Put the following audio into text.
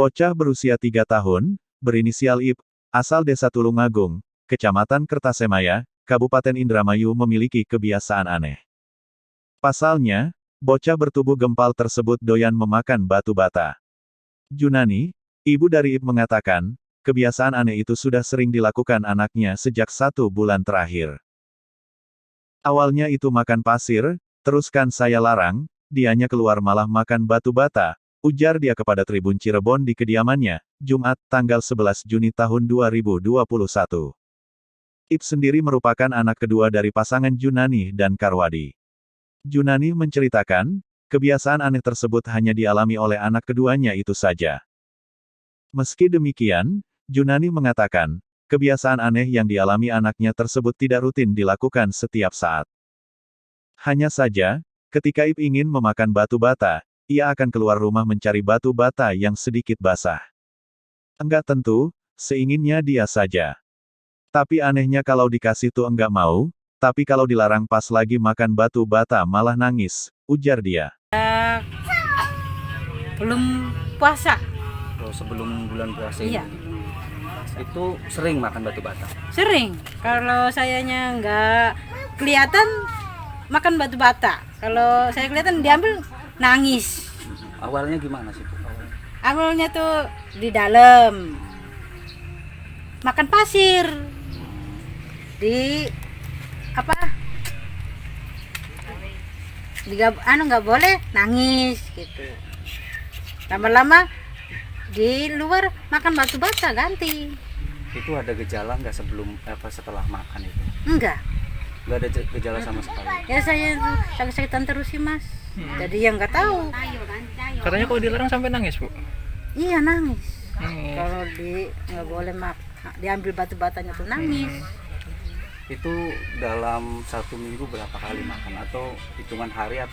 Bocah berusia 3 tahun, berinisial IP, asal desa Tulungagung, Kecamatan Kertasemaya, Kabupaten Indramayu memiliki kebiasaan aneh. Pasalnya, bocah bertubuh gempal tersebut doyan memakan batu bata. Junani, ibu dari IP mengatakan, kebiasaan aneh itu sudah sering dilakukan anaknya sejak 1 bulan terakhir. Awalnya itu makan pasir, terus kan saya larang, dianya keluar malah makan batu bata, ujar dia kepada Tribun Cirebon di kediamannya, Jumat, tanggal 11 Juni tahun 2021. IP sendiri merupakan anak kedua dari pasangan Junani dan Karwadi. Junani menceritakan, kebiasaan aneh tersebut hanya dialami oleh anak keduanya itu saja. Meski demikian, Junani mengatakan, kebiasaan aneh yang dialami anaknya tersebut tidak rutin dilakukan setiap saat. Hanya saja, ketika IP ingin memakan batu bata, ia akan keluar rumah mencari batu bata yang sedikit basah. Enggak tentu, seinginnya dia saja. Tapi anehnya kalau dikasih tuh enggak mau, tapi kalau dilarang pas lagi makan batu bata malah nangis, ujar dia. Belum puasa. Oh, sebelum bulan puasa Iya. ini itu sering makan batu bata. Sering. Kalau sayanya nggak kelihatan makan batu bata. Kalau saya kelihatan diambil nangis. Awalnya gimana sih, Bu? Awalnya tuh di dalam makan pasir. Di apa? Nggak boleh nangis gitu. Lama-lama di luar makan batu bata ganti. Itu ada gejala nggak setelah makan itu? Enggak. Nggak ada gejala sama sekali. Ya saya tuh sakit-sakitan terus sih mas. Jadi yang nggak tahu. Katanya kalau dilarang sampai nangis, Bu. Iya nangis. Nangis. Kalau nggak boleh diambil batu batanya tuh nangis. Itu dalam 1 minggu berapa kali makan atau hitungan hari atau